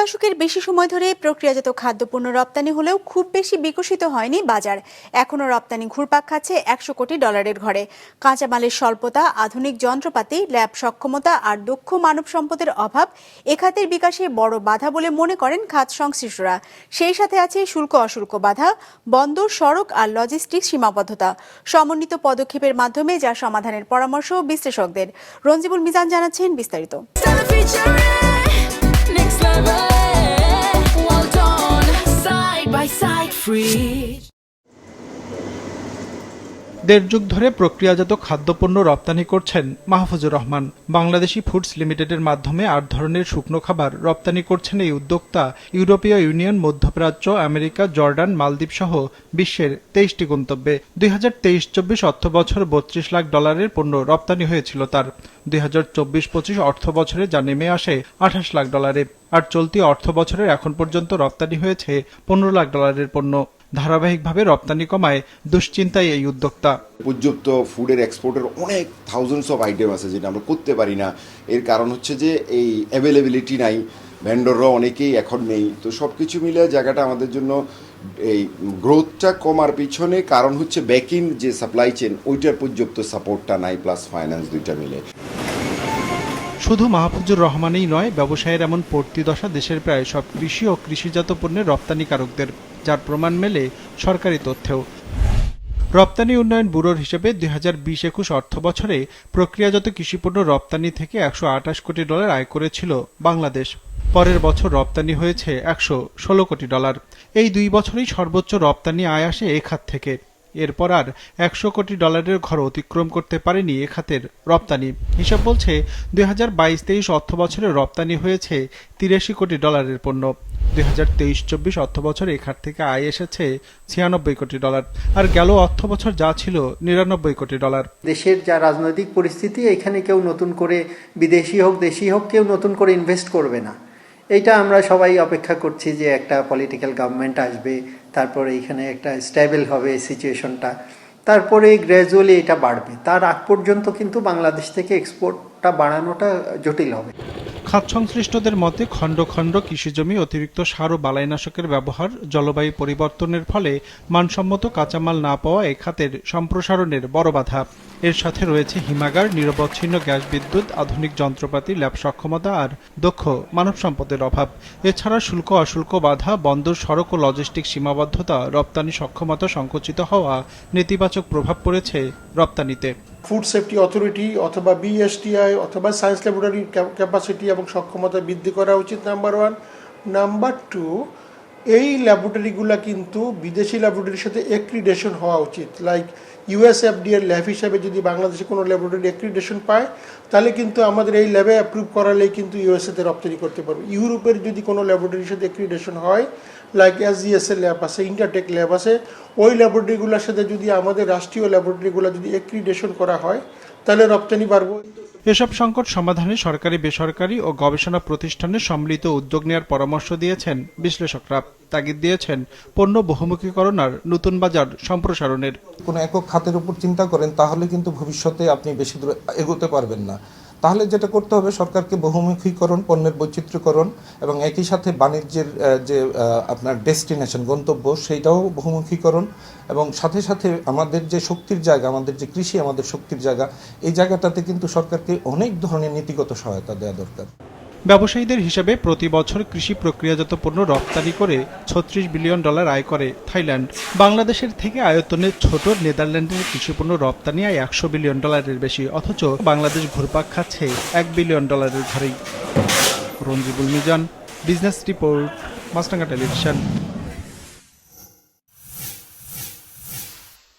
দশকের বেশি সময় ধরে প্রক্রিয়াজাত খাদ্যপণ্য রপ্তানি হলেও খুব বেশি বিকশিত হয়নি বাজার। এখনও রপ্তানি ঘুরপাক খাচ্ছে 100 কোটি ডলারের ঘরে। কাঁচামালের স্বল্পতা, আধুনিক যন্ত্রপাতি, ল্যাব সক্ষমতা আর দক্ষ মানব সম্পদের অভাব এ খাতের বিকাশে বড় বাধা বলে মনে করেন খাত সংশ্লিষ্টরা। সেই সাথে আছে শুল্ক অশুল্ক বাধা, বন্দর, সড়ক আর লজিস্টিক্স সীমাবদ্ধতা। সমন্বিত পদক্ষেপের মাধ্যমে যা সমাধানের পরামর্শ বিশ্লেষকদের। রঞ্জিবুল মিজান জানাচ্ছেন বিস্তারিত। দেড় যুগ ধরে প্রক্রিয়াজাত খাদ্যপণ্য রপ্তানি করছেন মাহফুজুর রহমান। বাংলাদেশি ফুডস লিমিটেডের মাধ্যমে 8 ধরনের শুকনো খাবার রপ্তানি করছেন এই উদ্যোক্তা। ইউরোপীয় ইউনিয়ন, মধ্যপ্রাচ্য, আমেরিকা, জর্ডান, মালদ্বীপ সহ বিশ্বের 23টি গন্তব্যে 2023-24 অর্থ বছর 32 লাখ ডলারের পণ্য রপ্তানি হয়েছিল তার। 2024-25 অর্থ বছরে যা নেমে আসে 28 লাখ ডলারে। আর চলতি অর্থ বছরের এখন পর্যন্ত রপ্তানি হয়েছে 15 লাখ ডলারের পণ্য। ধারাবাহিকভাবে রপ্তানি কমায় দুশ্চিন্তায় এই উদ্যোক্তা। পর্যাপ্ত ফুডের এক্সপোর্টের অনেক থাউজেন্ডস অফ আইটেম আছে যেটা আমরা করতে পারি না। এর কারণ হচ্ছে যে এই অ্যাভেলেবিলিটি নাই, ভেন্ডররা অনেকেই এখন নেই। তো সব কিছু মিলে জায়গাটা আমাদের জন্য এই গ্রোথটা কমার পিছনে কারণ হচ্ছে ব্যাকইন যে সাপ্লাই চেন ওইটার পর্যাপ্ত সাপোর্টটা নাই, প্লাস ফাইন্যান্স, দুইটা মিলে। শুধু মাহফুজুর রহমানই নয়, ব্যবসায়ের এমন পড়তি দশা দেশের প্রায় সব কৃষি ও কৃষিজাত পণ্যের রপ্তানিকারকদের, যার প্রমাণ মেলে সরকারি তথ্যেও। রপ্তানি উন্নয়ন ব্যুরোর হিসেবে 2020-21 অর্থ বছরে প্রক্রিয়াজাত কৃষিপণ্য রপ্তানি থেকে 128 কোটি ডলার আয় করেছিল বাংলাদেশ। পরের বছর রপ্তানি হয়েছে 116 কোটি ডলার। এই 2 বছরেই সর্বোচ্চ রপ্তানি আয় আসে এ খাত থেকে। এরপর আর 100 কোটি ডলারের ঘর অতিক্রম করতে পারেনি এ খাতের রপ্তানি। হিসাব বলছে 2022-23 অর্থ বছরে রপ্তানি হয়েছে 83 কোটি ডলারের পণ্য। 2023-24 অর্থ বছরে এ খাত থেকে আয় এসেছে 96 কোটি ডলার। আর গেল অর্থ বছর যা ছিল 99 কোটি ডলার। দেশের যা রাজনৈতিক পরিস্থিতি, এখানে কেউ নতুন করে, বিদেশি হোক দেশি হোক, কেউ নতুন করে ইনভেস্ট করবে না। এইটা আমরা সবাই অপেক্ষা করছি যে একটা পলিটিক্যাল গভর্নমেন্ট আসবে, তারপরে এখানে একটা স্টেবল হবে সিচুয়েশনটা, তারপরে গ্র্যাজুয়ালি এটা বাড়বে। তার আগ পর্যন্ত কিন্তু বাংলাদেশ থেকে এক্সপোর্টটা বাড়ানোটা জটিল হবে। খাত সংশ্লিষ্টদের মতে খণ্ড খণ্ড কৃষিজমি, অতিরিক্ত সার ও বালাইনাশকের ব্যবহার, জলবায়ু পরিবর্তনের ফলে মানসম্মত কাঁচামাল না পাওয়া এ খাতের সম্প্রসারণের বড় বাধা। এর সাথে রয়েছে হিমাগার, নিরবচ্ছিন্ন গ্যাস বিদ্যুৎ, আধুনিক যন্ত্রপাতি, ল্যাব সক্ষমতা আর দক্ষ মানব সম্পদের অভাব। এছাড়া শুল্ক অশুল্ক বাধা, বন্দর, সড়ক ও লজিস্টিক সীমাবদ্ধতা, রপ্তানি সক্ষমতা সংকুচিত হওয়া নেতিবাচক প্রভাব পড়েছে রপ্তানিতে। ফুড সেফটি অথরিটি অথবা বিএসটিআই অথবা সায়েন্স ল্যাবরেটরির ক্যাপাসিটি এবং সক্ষমতা বৃদ্ধি করা উচিত, নাম্বার 1। নাম্বার 2, এই ল্যাবরেটরিগুলো কিন্তু বিদেশি ল্যাবরেটরির সাথে এক্রিডেশন হওয়া উচিত। লাইক ইউএসএফডিএ ল্যাব হিসাবে যদি বাংলাদেশে কোনো ল্যাবরেটরি এক্রিডেশন পায়, তাহলে কিন্তু আমাদের এই ল্যাবে অ্যাপ্রুভ করালেই কিন্তু ইউএসএতে রপ্তানি করতে পারবে। ইউরোপের যদি কোনো ল্যাবরেটরির সাথে এক্রিডেশন হয়, লাইক এসজিএসএল ল্যাব আছে, ইন্টারটেক ল্যাব আছে, ওই ল্যাবরেটরিগুলোর সাথে যদি আমাদের রাষ্ট্রীয় ল্যাবরেটরিগুলো যদি এক্রিডেশন করা হয়, তাহলে রপ্তানি বাড়বে। এসব সংকট সমাধানে সরকারি, বেসরকারি ও গবেষণা প্রতিষ্ঠানের সম্মিলিত উদ্যোগ নেওয়ার পরামর্শ দিয়েছেন বিশ্লেষকরা। তাগিদ দিয়েছেন পণ্য বহুমুখীকরণ আর নতুন বাজার সম্প্রসারণের। কোনো একক খাতের উপর চিন্তা করেন তাহলে কিন্তু ভবিষ্যতে আপনি বেশি দূর এগোতে পারবেন না। তাহলে যেটা করতে হবে, সরকারকে বহুমুখীকরণ, পণ্যের বৈচিত্র্যকরণ এবং একই সাথে বাণিজ্যের যে আপনার ডেস্টিনেশন, গন্তব্য, সেইটাও বহুমুখীকরণ এবং সাথে সাথে আমাদের যে শক্তির জায়গা, আমাদের যে কৃষি আমাদের শক্তির জায়গা, এই জায়গাটাতে কিন্তু সরকারকে অনেক ধরনের নীতিগত সহায়তা দেওয়া দরকার। ব্যবসায়ীদের হিসেবে প্রতি বছর কৃষি প্রক্রিয়াজাত পণ্য রপ্তানি করে 36 বিলিয়ন ডলার আয় করে থাইল্যান্ড। বাংলাদেশের থেকে আয়তনে ছোট নেদারল্যান্ডের কৃষিপণ্য রপ্তানি আয় 100 বিলিয়ন ডলারের বেশি, অথচ বাংলাদেশ ঘুরপাক খাচ্ছে 1 বিলিয়ন ডলারের ঘরেই। রঞ্জিবুল মিজান, বিজনেস রিপোর্ট, মাছরাঙা টেলিভিশন।